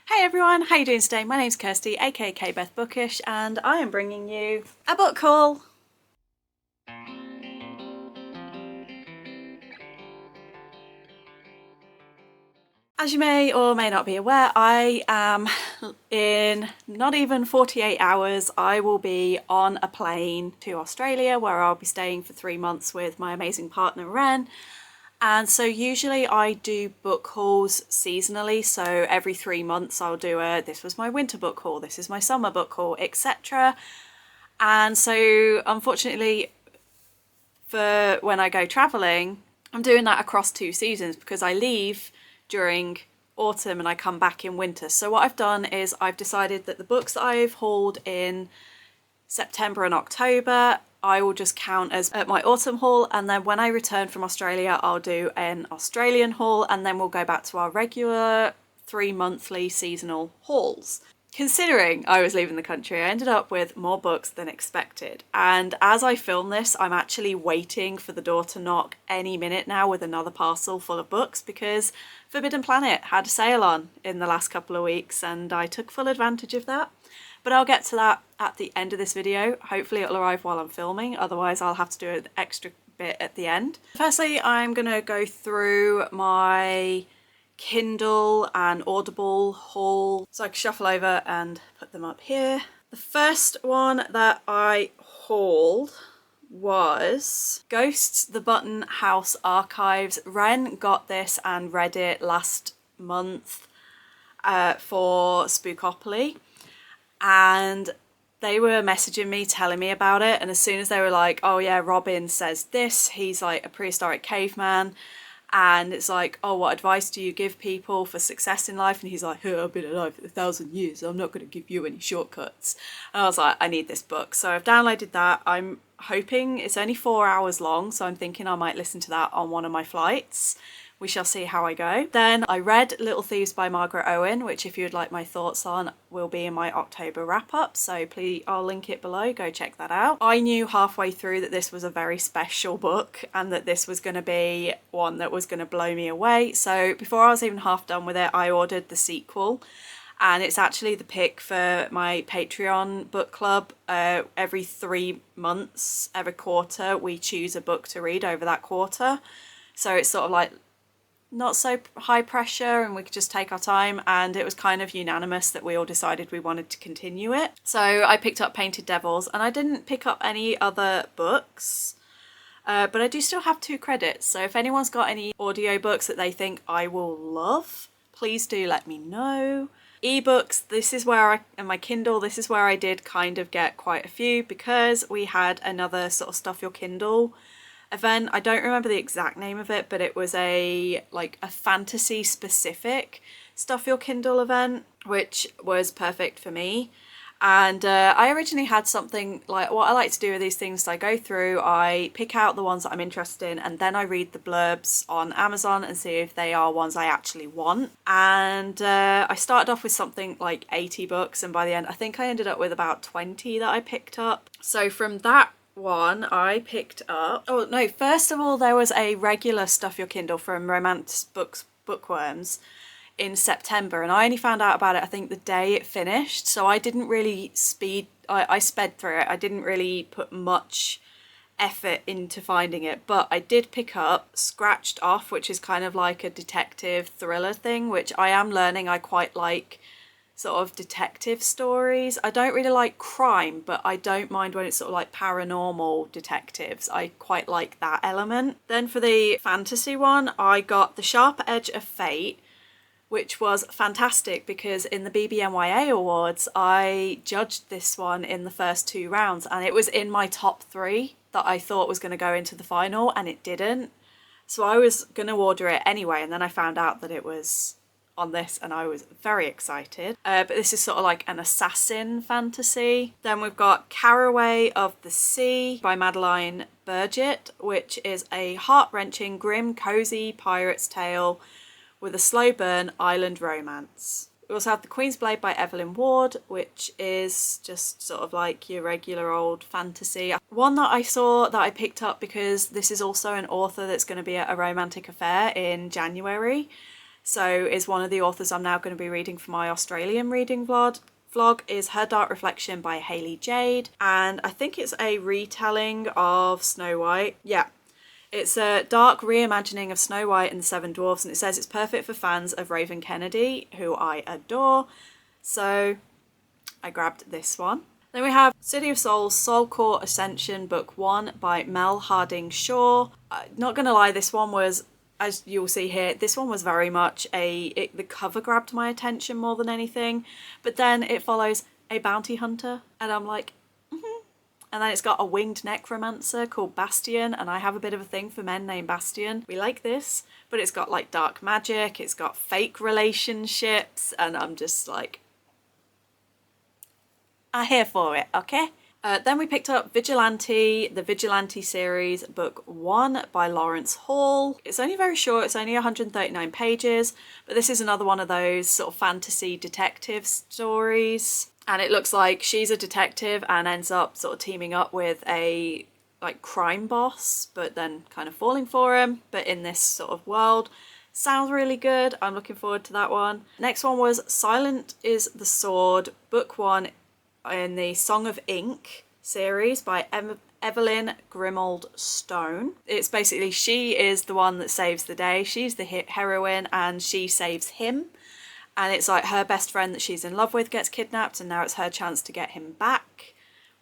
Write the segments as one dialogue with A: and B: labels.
A: Hey everyone, how you doing today? My name's Kirsty, aka Beth Bookish, and I am bringing you a book haul. As you may or may not be aware, I am in not even 48 hours, I will be on a plane to Australia where I'll be staying for 3 months with my amazing partner Ren. And so usually I do book hauls seasonally, so every 3 months I'll do this was my winter book haul, this is my summer book haul, etc. And so unfortunately for when I go travelling, I'm doing that across 2 seasons because I leave during autumn and I come back in winter. So what I've done is I've decided that the books that I've hauled in September and October I will just count as my autumn haul, and then when I return from Australia I'll do an Australian haul, and then we'll go back to our regular 3 monthly seasonal hauls. Considering I was leaving the country, I ended up with more books than expected, and as I film this I'm actually waiting for the door to knock any minute now with another parcel full of books because Forbidden Planet had a sale on in the last couple of weeks and I took full advantage of that. But I'll get to that at the end of this video. Hopefully it'll arrive while I'm filming, otherwise I'll have to do an extra bit at the end. Firstly, I'm going to go through my Kindle and Audible haul, so I can shuffle over and put them up here. The first one that I hauled was Ghosts, the Button House Archives. Ren got this and read it last month for Spookopoly, and they were messaging me telling me about it, and as soon as they were like, oh yeah, Robin says this, he's like a prehistoric caveman, and it's like, oh, what advice do you give people for success in life? And he's like, oh, I've been alive for 1,000 years, I'm not going to give you any shortcuts. And I was like, I need this book. So I've downloaded that. I'm hoping it's only 4 hours long, so I'm thinking I might listen to that on one of my flights. We shall see how I go. Then I read Little Thieves by Margaret Owen, which if you'd like my thoughts on will be in my October wrap up, so please, I'll link it below, go check that out. I knew halfway through that this was a very special book and that this was going to be one that was going to blow me away, so before I was even half done with it I ordered the sequel, and it's actually the pick for my Patreon book club. Every 3 months, every quarter, we choose a book to read over that quarter, so it's sort of like not so high pressure and we could just take our time, and it was kind of unanimous that we all decided we wanted to continue it. So I picked up Painted Devils, and I didn't pick up any other books, but I do still have 2 credits, so if anyone's got any audiobooks that they think I will love, please do let me know. Ebooks, this is where and my Kindle, this is where I did kind of get quite a few because we had another sort of Stuff Your Kindle event. I don't remember the exact name of it, but it was a fantasy specific Stuff Your Kindle event, which was perfect for me. And I originally had something like, what I like to do with these things, I go through, I pick out the ones that I'm interested in, and then I read the blurbs on Amazon and see if they are ones I actually want. And I started off with something like 80 books, and by the end I think I ended up with about 20 that I picked up. So from that one I picked up, oh no, first of all there was a regular Stuff Your Kindle from Romance Books Bookworms in September, and I only found out about it I think the day it finished, so I didn't really I sped through it. I didn't really put much effort into finding it, but I did pick up Scratched Off, which is kind of like a detective thriller thing, which I am learning I quite like sort of detective stories. I don't really like crime, but I don't mind when it's sort of like paranormal detectives. I quite like that element. Then for the fantasy one, I got The Sharp Edge of Fate, which was fantastic because in the BBNYA Awards, I judged this one in the first 2 rounds, and it was in my top 3 that I thought was going to go into the final, and it didn't. So I was going to order it anyway, and then I found out that it was on this and I was very excited. But this is sort of like an assassin fantasy. Then we've got Caraway of the Sea by Madeline Burgett, which is a heart-wrenching, grim, cozy pirate's tale with a slow burn island romance. We also have The Queen's Blade by Evelyn Ward, which is just sort of like your regular old fantasy. One that I saw that I picked up because this is also an author that's going to be at a romantic affair in January. so is one of the authors I'm now going to be reading for my Australian reading vlog is Her Dark Reflection by Hayley Jade, and I think it's a retelling of Snow White. Yeah, it's a dark reimagining of Snow White and the Seven Dwarfs, and it says it's perfect for fans of Raven Kennedy, who I adore, so I grabbed this one. Then we have City of Souls Soul Core Ascension Book 1 by Mel Harding Shaw. Not gonna lie, this one was, as you'll see here, this one was very much the cover grabbed my attention more than anything, but then it follows a bounty hunter and I'm like, and then it's got a winged necromancer called Bastion, and I have a bit of a thing for men named Bastion. We like this, but it's got like dark magic, it's got fake relationships, and I'm just like, I'm here for it, okay? Then we picked up Vigilante, the Vigilante series, book 1 by Lawrence Hall. It's only very short, it's only 139 pages, but this is another one of those sort of fantasy detective stories. And it looks like she's a detective and ends up sort of teaming up with a like crime boss, but then kind of falling for him, but in this sort of world. Sounds really good. I'm looking forward to that one. Next one was Silent is the Sword, book 1 in the Song of Ink series by Evelyn Grimald Stone. It's basically, she is the one that saves the day. She's the heroine and she saves him. And it's like her best friend that she's in love with gets kidnapped, and now it's her chance to get him back,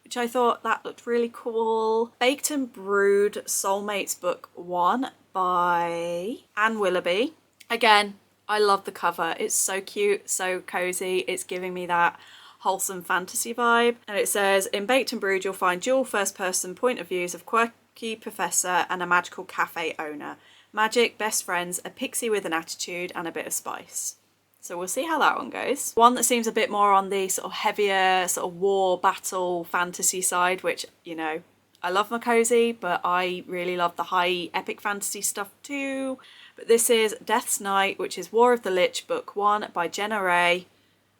A: which I thought that looked really cool. Baked and Brewed Soulmates book 1 by Anne Willoughby. Again, I love the cover. It's so cute, so cozy. It's giving me that wholesome fantasy vibe. And it says, in Baked and Brewed, you'll find dual first-person point of views of quirky professor and a magical cafe owner. Magic, best friends, a pixie with an attitude, and a bit of spice. So we'll see how that one goes. One that seems a bit more on the sort of heavier sort of war, battle, fantasy side, which, you know, I love my cozy, but I really love the high epic fantasy stuff too. But this is Death's Night, which is War of the Lich, book 1 by Jenna Ray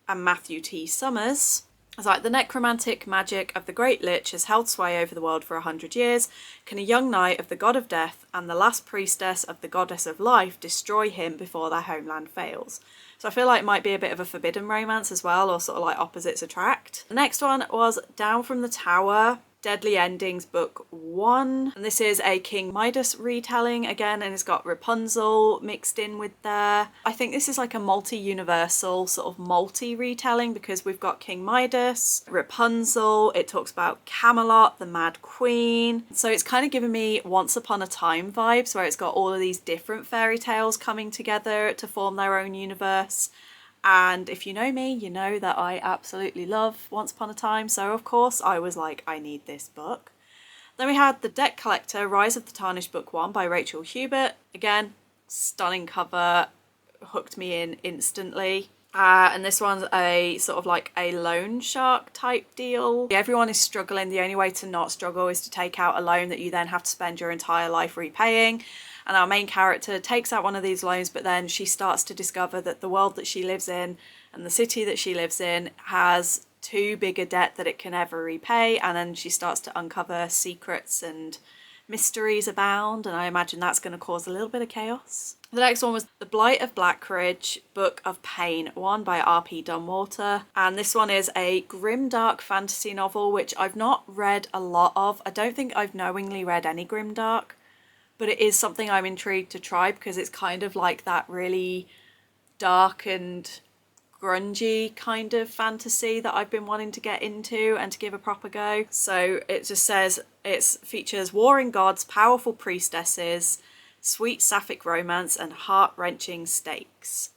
A: and Matthew T. Summers. It's like, the necromantic magic of the Great Lich has held sway over the world for 100 years. Can a young knight of the god of death and the last priestess of the goddess of life destroy him before their homeland fails? So I feel like it might be a bit of a forbidden romance as well, or sort of like opposites attract. The next one was Down from the Tower, Deadly Endings book 1. And this is a King Midas retelling again, and it's got Rapunzel mixed in with there. I think this is like a multi-universal sort of multi-retelling, because we've got King Midas, Rapunzel, it talks about Camelot, the Mad Queen. So it's kind of giving me Once Upon a Time vibes, where it's got all of these different fairy tales coming together to form their own universe. And if you know me, you know that I absolutely love Once Upon a Time, so of course I was like, I need this book. Then we had The Debt Collector, Rise of the Tarnished book 1 by Rachel Hubert. Again, stunning cover, hooked me in instantly. And this one's a sort of like a loan shark type deal. Everyone is struggling. The only way to not struggle is to take out a loan that you then have to spend your entire life repaying. And our main character takes out one of these loans, but then she starts to discover that the world that she lives in and the city that she lives in has too big a debt that it can ever repay. And then she starts to uncover secrets and mysteries abound. And I imagine that's going to cause a little bit of chaos. The next one was The Blight of Blackridge, Book of Pain 1 by R.P. Dunwater. And this one is a grimdark fantasy novel, which I've not read a lot of. I don't think I've knowingly read any grimdark. But it is something I'm intrigued to try, because it's kind of like that really dark and grungy kind of fantasy that I've been wanting to get into and to give a proper go. So it just says it features warring gods, powerful priestesses, sweet sapphic romance, and heart-wrenching stakes.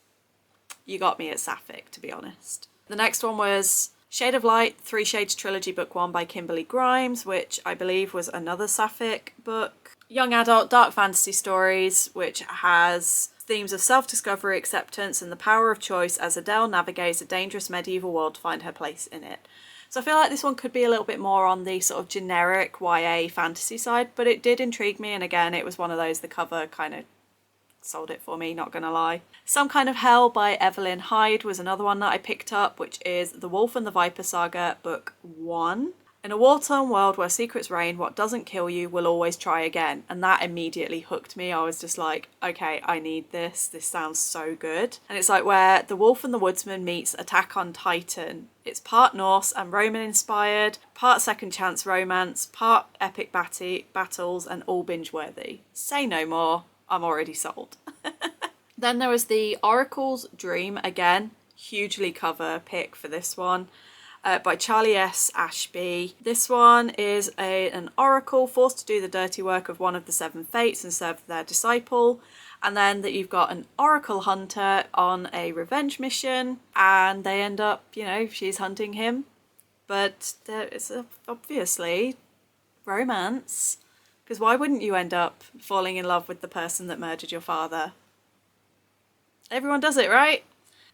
A: You got me at sapphic, to be honest. The next one was Shade of Light, Three Shades Trilogy Book 1 by Kimberly Grimes, which I believe was another sapphic book. Young adult dark fantasy stories, which has themes of self-discovery, acceptance, and the power of choice as Adele navigates a dangerous medieval world to find her place in it. So I feel like this one could be a little bit more on the sort of generic YA fantasy side, but it did intrigue me, and again, it was one of those, the cover kind of sold it for me, not gonna lie. Some Kind of Hell by Evelyn Hyde was another one that I picked up, which is The Wolf and the Viper Saga, book 1. In a war-torn world where secrets reign, what doesn't kill you will always try again. And that immediately hooked me. I was just like, okay, I need this. This sounds so good. And it's like where The Wolf and the Woodsman meets Attack on Titan. It's part Norse and Roman inspired, part second chance romance, part epic battles, and all binge worthy. Say no more. I'm already sold. Then there was the Oracle's Dream, again, hugely cover pick for this one. By Charlie S. Ashby. This one is an oracle forced to do the dirty work of one of the seven fates and serve their disciple. And then that you've got an oracle hunter on a revenge mission, and they end up, you know, she's hunting him. But it's obviously romance. Because why wouldn't you end up falling in love with the person that murdered your father? Everyone does it, right?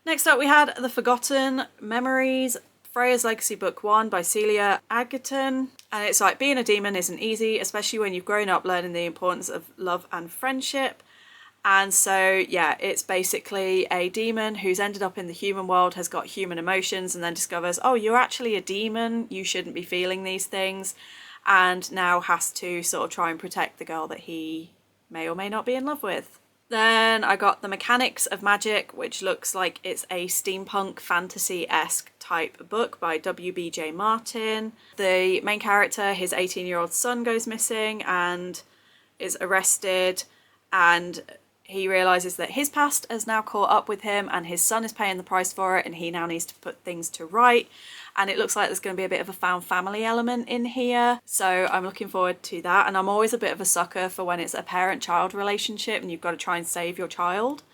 A: Next up we had The Forgotten Memories, Freya's Legacy Book 1 by Celia Agaton. And it's like, being a demon isn't easy, especially when you've grown up learning the importance of love and friendship. And so, yeah, it's basically a demon who's ended up in the human world, has got human emotions, and then discovers, oh, you're actually a demon, you shouldn't be feeling these things, and now has to sort of try and protect the girl that he may or may not be in love with. Then I got The Mechanics of Magic, which looks like it's a steampunk fantasy-esque type book by W.B.J. Martin. The main character, his 18-year-old son, goes missing and is arrested, and he realises that his past has now caught up with him and his son is paying the price for it, and he now needs to put things to right. And it looks like there's going to be a bit of a found family element in here. So I'm looking forward to that. And I'm always a bit of a sucker for when it's a parent-child relationship and you've got to try and save your child.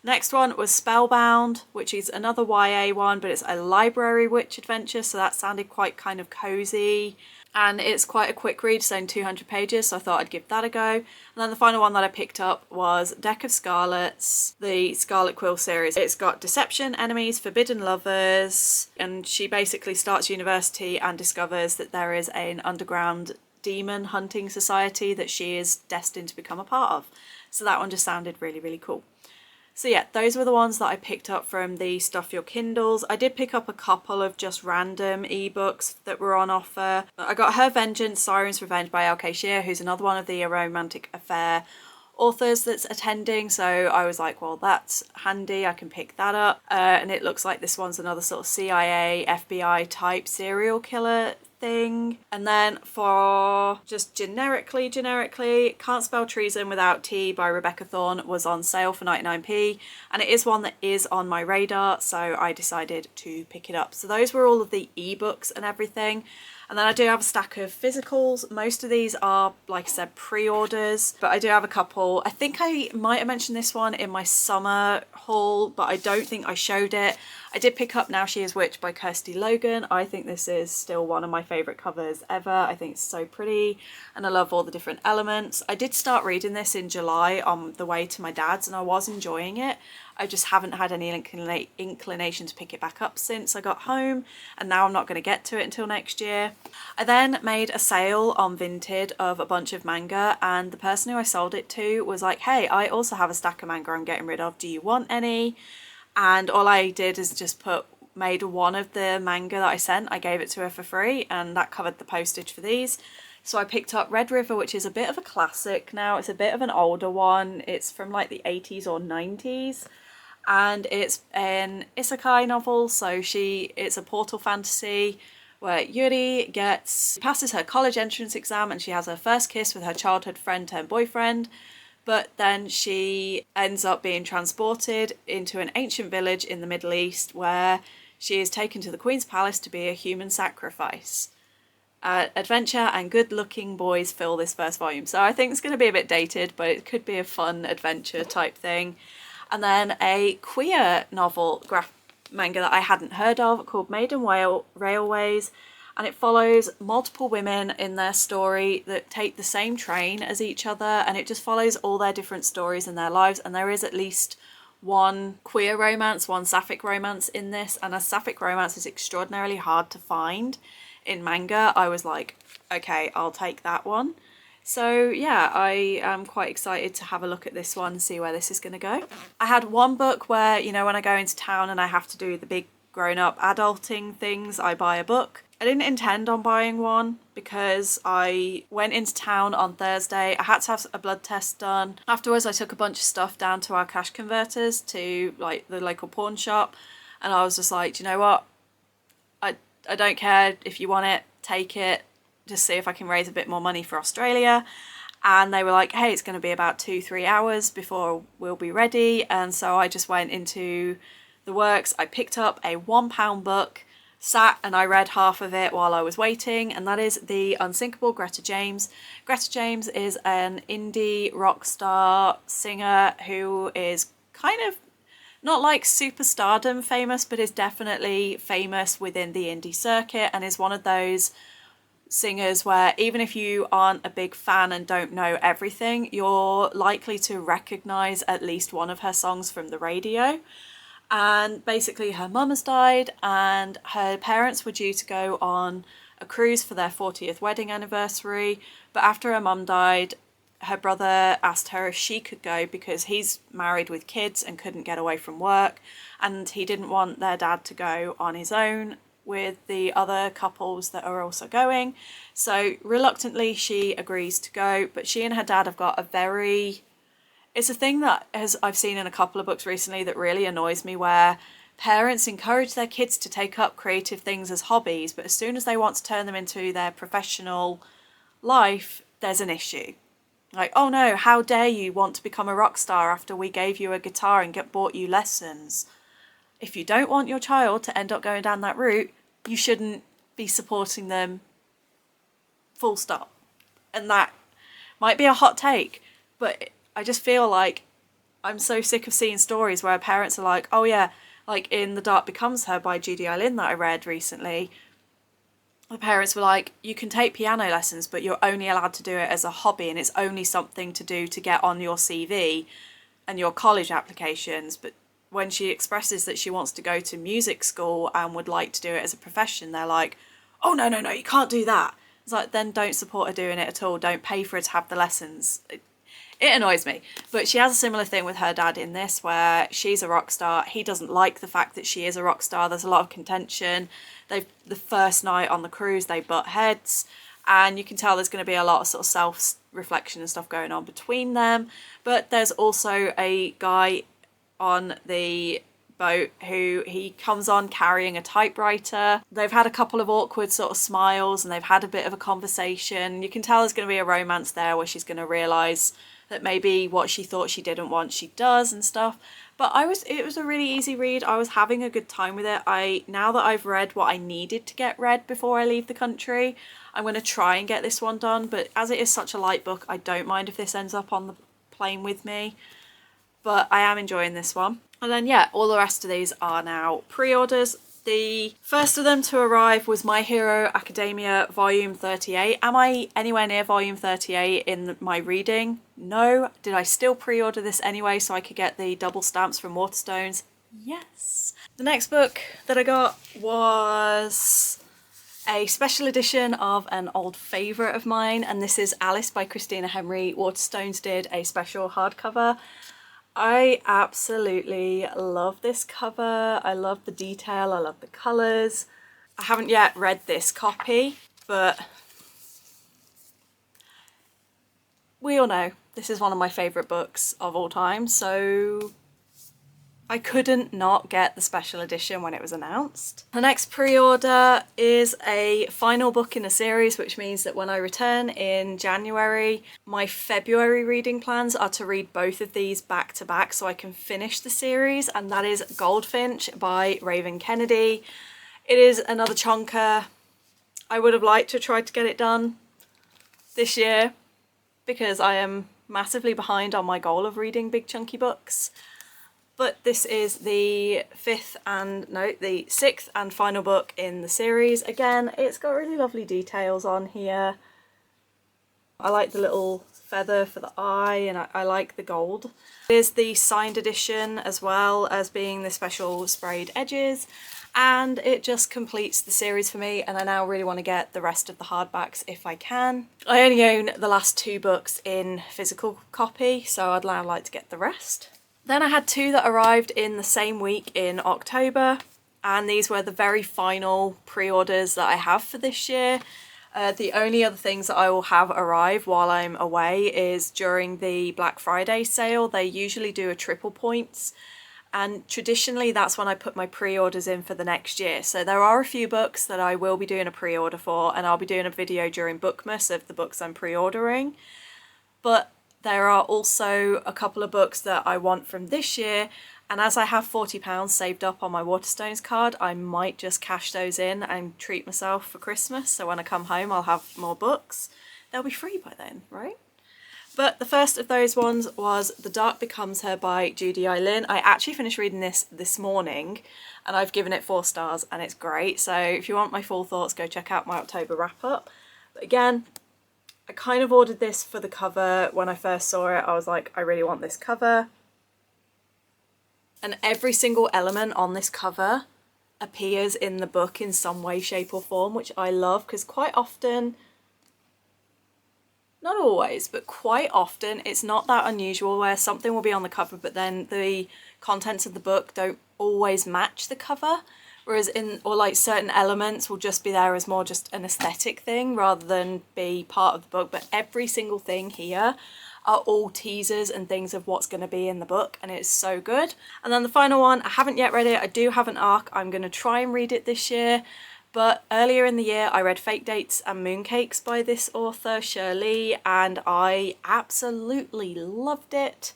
A: Next one was Spellbound, which is another YA one, but it's a library witch adventure. So that sounded quite kind of cozy. And it's quite a quick read, it's only 200 pages, so I thought I'd give that a go. And then the final one that I picked up was Deck of Scarlet's, the Scarlet Quill series. It's got deception, enemies, forbidden lovers, and she basically starts university and discovers that there is an underground demon hunting society that she is destined to become a part of. So that one just sounded really, really cool. So yeah, those were the ones that I picked up from the Stuff Your Kindles. I did pick up a couple of just random ebooks that were on offer. I got Her Vengeance, Siren's Revenge by L.K. Shear, who's another one of the A Romantic Affair authors that's attending. So I was like, well, that's handy, I can pick that up. And it looks like this one's another sort of CIA, FBI type serial killer thing. And then for just generically, Can't Spell Treason Without T by Rebecca Thorne was on sale for 99p, and it is one that is on my radar, so I decided to pick it up. So those were all of the ebooks and everything. And then I do have a stack of physicals. Most of these are, like I said, pre-orders, but I do have a couple. I think I might have mentioned this one in my summer haul, but I don't think I showed it. I did pick up Now She Is Witch by Kirsty Logan. I think this is still one of my favourite covers ever. I think it's so pretty and I love all the different elements. I did start reading this in July on the way to my dad's and I was enjoying it. I just haven't had any inclination to pick it back up since I got home, and now I'm not going to get to it until next year. I then made a sale on Vinted of a bunch of manga, and the person who I sold it to was like, hey, I also have a stack of manga I'm getting rid of, do you want any? And all I did is just made one of the manga that I sent, I gave it to her for free, and that covered the postage for these. So I picked up Red River, which is a bit of a classic now. It's a bit of an older one. It's from like the 80s or 90s. And it's an isekai novel, so it's a portal fantasy where Yuri passes her college entrance exam and she has her first kiss with her childhood friend turned boyfriend, but then she ends up being transported into an ancient village in the Middle East where she is taken to the Queen's Palace to be a human sacrifice. Adventure and good-looking boys fill this first volume, so I think it's going to be a bit dated, but it could be a fun adventure type thing. And then a queer novel manga that I hadn't heard of called Maiden Railways, and it follows multiple women in their story that take the same train as each other, and it just follows all their different stories in their lives. And there is at least one queer romance, one sapphic romance in this, and a sapphic romance is extraordinarily hard to find in manga. I was like, okay, I'll take that one. So yeah, I am quite excited to have a look at this one and see where this is going to go. I had one book where, you know, when I go into town and I have to do the big grown-up adulting things, I buy a book. I didn't intend on buying one because I went into town on Thursday. I had to have a blood test done. Afterwards, I took a bunch of stuff down to our cash converters to like the local pawn shop. And I was just like, do you know what? I don't care if you want it, take it. Just see if I can raise a bit more money for Australia. And they were like, hey, it's going to be about 2-3 hours before we'll be ready. And so I just went into the works. I picked up a £1 book, sat and I read half of it while I was waiting, and that is The Unsinkable Greta James. Greta James is an indie rock star singer who is kind of not like superstardom famous, but is definitely famous within the indie circuit, and is one of those singers where even if you aren't a big fan and don't know everything, you're likely to recognise at least one of her songs from the radio. And basically her mum has died and her parents were due to go on a cruise for their 40th wedding anniversary. But after her mum died, her brother asked her if she could go because he's married with kids and couldn't get away from work. And he didn't want their dad to go on his own with the other couples that are also going. So reluctantly she agrees to go, but she and her dad have got a very... It's a thing that I've seen in a couple of books recently that really annoys me, where parents encourage their kids to take up creative things as hobbies, but as soon as they want to turn them into their professional life, there's an issue. Like, oh no, how dare you want to become a rock star after we gave you a guitar and bought you lessons? If you don't want your child to end up going down that route, you shouldn't be supporting them, full stop. And that might be a hot take, but I just feel like I'm so sick of seeing stories where parents are like, oh yeah, like in The Dark Becomes Her by Judy Lynn that I read recently, the parents were like, you can take piano lessons, but you're only allowed to do it as a hobby and it's only something to do to get on your CV and your college applications. But when she expresses that she wants to go to music school and would like to do it as a profession, they're like, oh no, you can't do that. It's like, then don't support her doing it at all. Don't pay for her to have the lessons. It annoys me. But she has a similar thing with her dad in this, where she's a rock star. He doesn't like the fact that she is a rock star. There's a lot of contention. The first night on the cruise, they butt heads. And you can tell there's going to be a lot of sort of self-reflection and stuff going on between them. But there's also a guy on the boat who he comes on carrying a typewriter. They've had a couple of awkward sort of smiles and they've had a bit of a conversation. You can tell there's going to be a romance there where she's going to realise that maybe what she thought she didn't want, she does and stuff. But it was a really easy read. I was having a good time with it. Now that I've read what I needed to get read before I leave the country, I'm going to try and get this one done. But as it is such a light book, I don't mind if this ends up on the plane with me. But I am enjoying this one. And then, yeah, all the rest of these are now pre-orders. The first of them to arrive was My Hero Academia Volume 38. Am I anywhere near Volume 38 in my reading? No. Did I still pre-order this anyway so I could get the double stamps from Waterstones? Yes. The next book that I got was a special edition of an old favourite of mine, and this is Alice by Christina Henry. Waterstones did a special hardcover. I absolutely love this cover. I love the detail. I love the colours. I haven't yet read this copy, but we all know this is one of my favourite books of all time, so I couldn't not get the special edition when it was announced. The next pre-order is a final book in a series, which means that when I return in January, my February reading plans are to read both of these back to back so I can finish the series, and that is Goldfinch by Raven Kennedy. It is another chonker. I would have liked to try to get it done this year because I am massively behind on my goal of reading big chunky books. But this is the sixth and final book in the series. Again, it's got really lovely details on here. I like the little feather for the eye, and I like the gold. There's the signed edition as well as being the special sprayed edges, and it just completes the series for me, and I now really want to get the rest of the hardbacks if I can. I only own the last 2 books in physical copy, so I'd now like to get the rest. Then I had 2 that arrived in the same week in October. And these were the very final pre-orders that I have for this year. The only other things that I will have arrive while I'm away is during the Black Friday sale. They usually do a triple points, and traditionally that's when I put my pre-orders in for the next year. So there are a few books that I will be doing a pre-order for, and I'll be doing a video during Bookmas of the books I'm pre-ordering. But there are also a couple of books that I want from this year, and as I have £40 saved up on my Waterstones card, I might just cash those in and treat myself for Christmas. So when I come home, I'll have more books. They'll be free by then, right? But the first of those ones was The Dark Becomes Her by Judy Eileen. I actually finished reading this morning, and I've given it 4 stars, and it's great. So if you want my full thoughts, go check out my October wrap-up. But again, I kind of ordered this for the cover. When I first saw it, I was like, I really want this cover. And every single element on this cover appears in the book in some way, shape or form, which I love, because quite often, not always, but quite often it's not that unusual where something will be on the cover but then the contents of the book don't always match the cover, whereas or like certain elements will just be there as more just an aesthetic thing rather than be part of the book. But every single thing here are all teasers and things of what's going to be in the book, and it's so good. And then the final one, I haven't yet read it. I do have an ARC. I'm going to try and read it this year, but earlier in the year I read Fake Dates and Mooncakes by this author Shirley, and I absolutely loved it.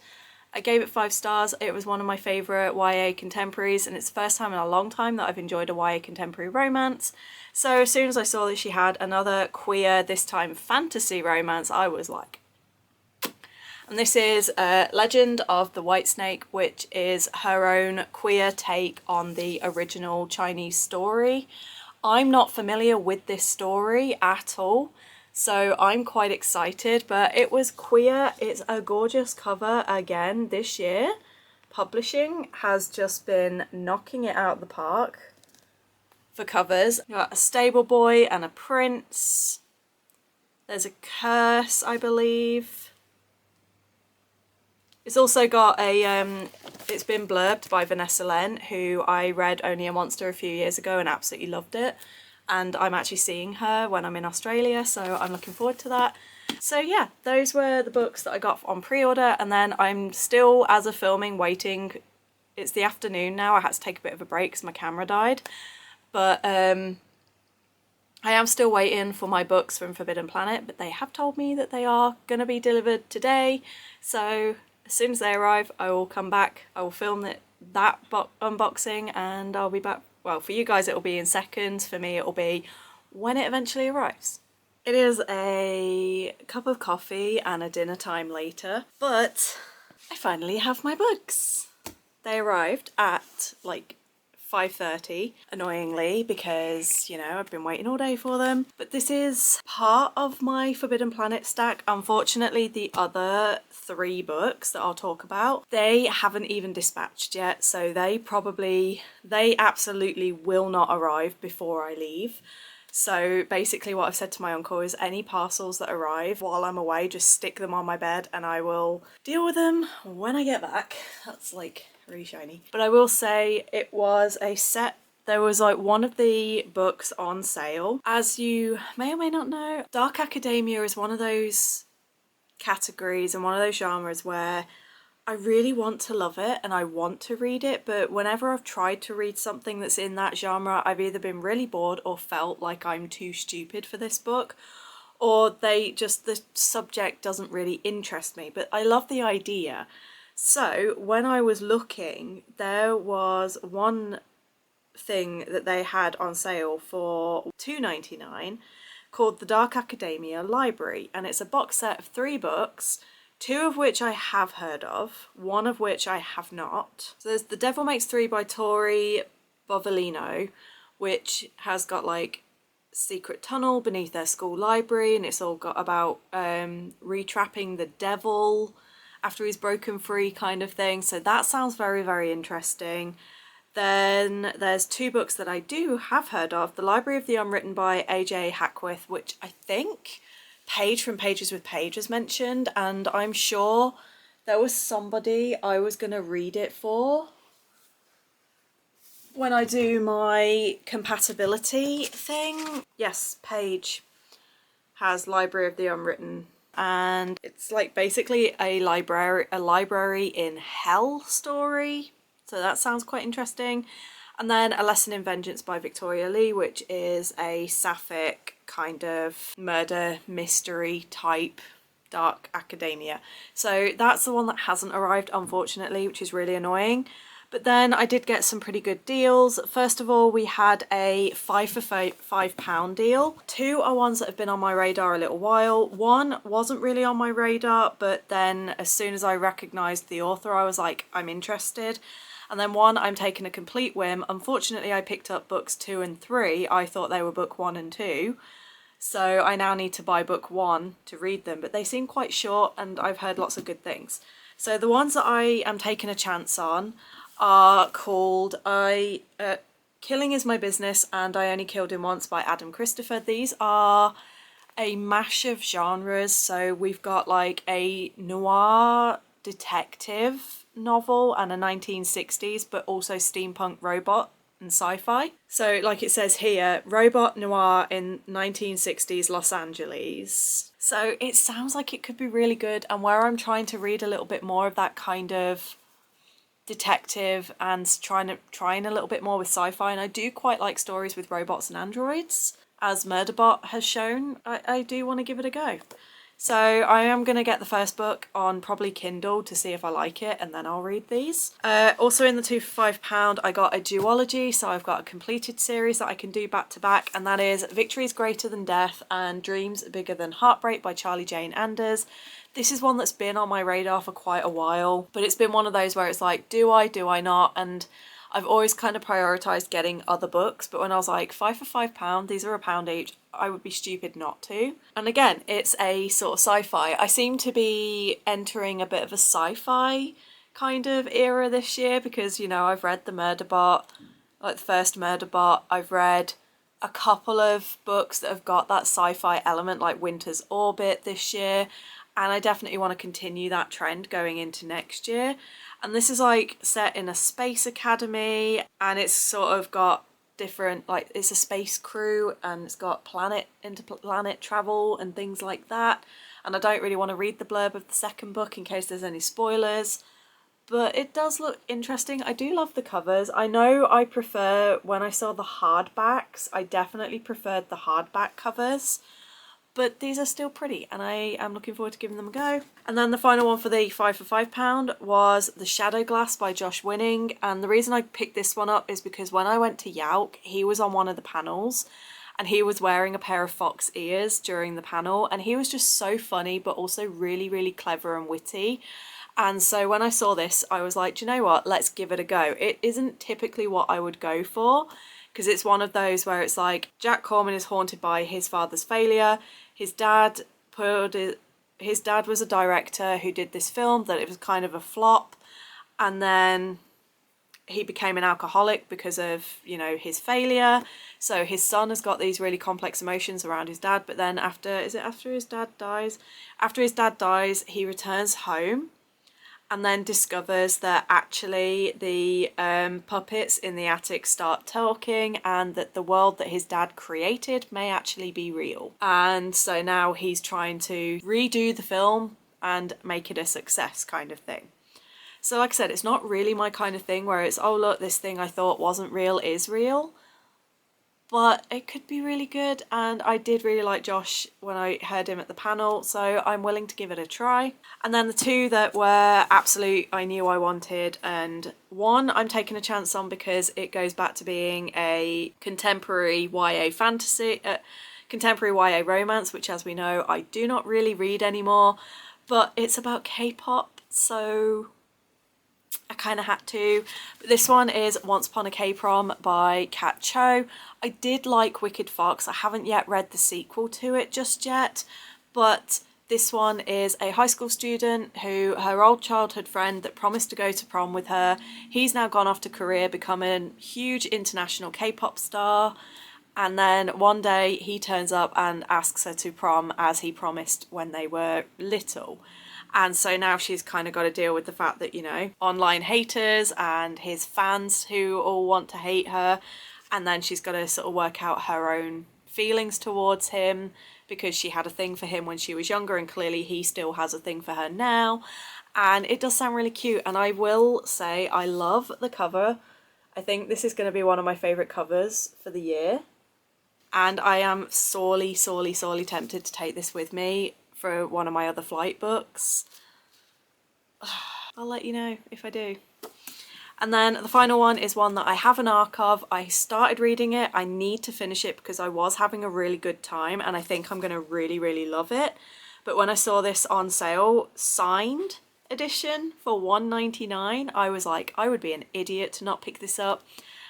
A: I gave it 5 stars. It was one of my favourite YA contemporaries, and it's the first time in a long time that I've enjoyed a YA contemporary romance. So as soon as I saw that she had another queer, this time fantasy romance, I was like, and this is Legend of the White Snake, which is her own queer take on the original Chinese story. I'm not familiar with this story at all, so I'm quite excited, but it was queer. It's a gorgeous cover again this year. Publishing has just been knocking it out of the park for covers. You've got a stable boy and a prince. There's a curse, I believe. It's also got a, it's been blurbed by Vanessa Len, who I read Only a Monster a few years ago and absolutely loved it. And I'm actually seeing her when I'm in Australia, so I'm looking forward to that. So yeah, those were the books that I got on pre-order, and then I'm still, as of filming, waiting. It's the afternoon now. I had to take a bit of a break because my camera died. But I am still waiting for my books from Forbidden Planet, but they have told me that they are going to be delivered today. So as soon as they arrive, I will come back, I will film that unboxing, and I'll be back. Well, for you guys it'll be in seconds, for me it'll be when it eventually arrives. It is a cup of coffee and a dinner time later, but I finally have my books. They arrived at like 5:30, annoyingly, because, you know, I've been waiting all day for them. But this is part of my Forbidden Planet stack. Unfortunately, the other 3 books that I'll talk about, they haven't even dispatched yet, so they absolutely will not arrive before I leave. So basically what I've said to my uncle is any parcels that arrive while I'm away, just stick them on my bed and I will deal with them when I get back. That's like really shiny. But I will say it was a set. There was like one of the books on sale. As you may or may not know, dark academia is one of those categories and one of those genres where I really want to love it and I want to read it, but whenever I've tried to read something that's in that genre, I've either been really bored or felt like I'm too stupid for this book, or the subject doesn't really interest me. But I love the idea. So when I was looking, there was one thing that they had on sale for $2.99 called The Dark Academia Library, and it's a box set of 3 books, 2 of which I have heard of, 1 of which I have not. So there's The Devil Makes 3 by Tori Bovalino, which has got like secret tunnel beneath their school library, and it's all got about retrapping the devil after he's broken free kind of thing. So that sounds very, very interesting. Then there's 2 books that I do have heard of. The Library of the Unwritten by AJ Hackworth, which I think Page from Pages with Page was mentioned, and I'm sure there was somebody I was going to read it for when I do my compatibility thing, yes, Paige has Library of the Unwritten, and it's like basically a library in hell story. So that sounds quite interesting. And then A Lesson in Vengeance by Victoria Lee, which is a sapphic kind of murder mystery type dark academia. So that's the one that hasn't arrived, unfortunately, which is really annoying. But then I did get some pretty good deals. First of all, we had a 5 for £5 deal. 2 are ones that have been on my radar a little while. 1 wasn't really on my radar, but then as soon as I recognised the author, I was like, I'm interested. And then 1 I'm taking a complete whim. Unfortunately, I picked up books 2 and 3. I thought they were book 1 and 2. So I now need to buy book 1 to read them, but they seem quite short and I've heard lots of good things. So the ones that I am taking a chance on are called Killing is My Business and I Only Killed Him Once by Adam Christopher. These are a mash of genres. So we've got like a noir detective novel and a 1960s, but also steampunk robot and sci-fi. So like it says here, robot noir in 1960s Los Angeles. So it sounds like it could be really good, and where I'm trying to read a little bit more of that kind of detective and trying a little bit more with sci-fi, and I do quite like stories with robots and androids, as Murderbot has shown. I do want to give it a go. So I am going to get the first book on probably Kindle to see if I like it, and then I'll read these. Also in the 2 for £5 I got a duology, so I've got a completed series that I can do back to back, and that is Victory is Greater Than Death and Dreams Are Bigger Than Heartbreak by Charlie Jane Anders. This is one that's been on my radar for quite a while, but it's been one of those where it's like, do I not? And I've always kind of prioritised getting other books, but when I was like, 5 for £5, these are £1 each, I would be stupid not to. And again, it's a sort of sci-fi. I seem to be entering a bit of a sci-fi kind of era this year because, you know, I've read the Murderbot, like the first Murderbot. I've read a couple of books that have got that sci-fi element like Winter's Orbit this year, and I definitely want to continue that trend going into next year. And this is like set in a space academy, and it's sort of got different, like it's a space crew and it's got planet interplanet travel and things like that. And I don't really want to read the blurb of the second book in case there's any spoilers, but it does look interesting. I do love the covers. I know I prefer, when I saw the hardbacks, I definitely preferred the hardback covers, but these are still pretty and I am looking forward to giving them a go. And then the final one for the 5 for £5 was The Shadow Glass by Josh Winning, and the reason I picked this one up is because when I went to Yauk, he was on one of the panels and he was wearing a pair of fox ears during the panel, and he was just so funny but also really, really clever and witty. And so when I saw this, I was like, do you know what, let's give it a go. It isn't typically what I would go for, because it's one of those where it's like Jack Corman is haunted by his father's failure. His dad was a director who did this film that it was kind of a flop, and then he became an alcoholic because of, you know, his failure. So his son has got these really complex emotions around his dad, but then after his dad dies, he returns home and then discovers that actually the puppets in the attic start talking, and that the world that his dad created may actually be real. And so now he's trying to redo the film and make it a success kind of thing. So like I said, it's not really my kind of thing where it's, oh look, this thing I thought wasn't real is real. But it could be really good, and I did really like Josh when I heard him at the panel, so I'm willing to give it a try. And then the 2 that were absolute, I knew I wanted, and 1 I'm taking a chance on because it goes back to being a contemporary YA fantasy, contemporary YA romance, which as we know I do not really read anymore, but it's about K-pop, so I kind of had to. But this one is Once Upon a K-Prom by Kat Cho. I did like Wicked Fox. I haven't yet read the sequel to it just yet, but this one is a high school student who, her old childhood friend that promised to go to prom with her, he's now gone off to Korea, becoming a huge international K-pop star, and then one day he turns up and asks her to prom as he promised when they were little. And so now she's kind of got to deal with the fact that, you know, online haters and his fans who all want to hate her. And then she's got to sort of work out her own feelings towards him, because she had a thing for him when she was younger and clearly he still has a thing for her now. And it does sound really cute, and I will say I love the cover. I think this is going to be one of my favourite covers for the year, and I am sorely tempted to take this with me for one of my other flight books. I'll let you know if I do. And then the final one is one that I have an arc of. I started reading it. I need to finish it because I was having a really good time and I think I'm going to really love it. But when I saw this on sale, signed edition for $1.99, I was like, I would be an idiot to not pick this up.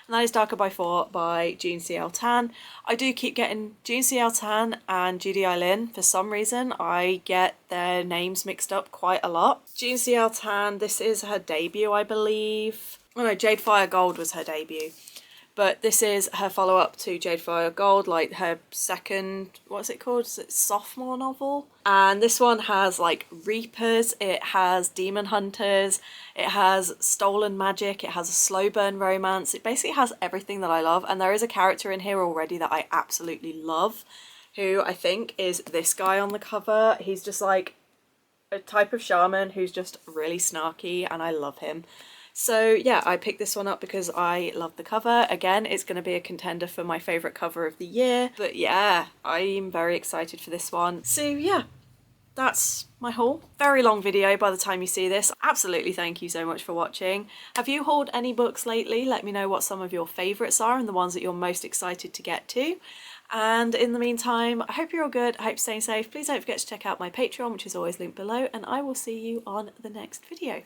A: And that is Darker by 4 by June C.L. Tan. I do keep getting June C.L. Tan and Judy Eileen. For some reason, I get their names mixed up quite a lot. June C.L. Tan, this is her debut, I believe. Oh no, Jade Fire Gold was her debut. But this is her follow-up to Jade Fire Gold, like her second, what's it called? Is it sophomore novel? And this one has like Reapers, it has Demon Hunters, it has Stolen Magic, it has a slow burn romance. It basically has everything that I love, and there is a character in here already that I absolutely love, who I think is this guy on the cover. He's just like a type of shaman who's just really snarky, and I love him. So yeah, I picked this one up because I love the cover. Again, it's going to be a contender for my favourite cover of the year. But yeah, I'm very excited for this one. So yeah, that's my haul. Very long video by the time you see this. Absolutely thank you so much for watching. Have you hauled any books lately? Let me know what some of your favourites are and the ones that you're most excited to get to. And in the meantime, I hope you're all good. I hope you're staying safe. Please don't forget to check out my Patreon, which is always linked below, and I will see you on the next video.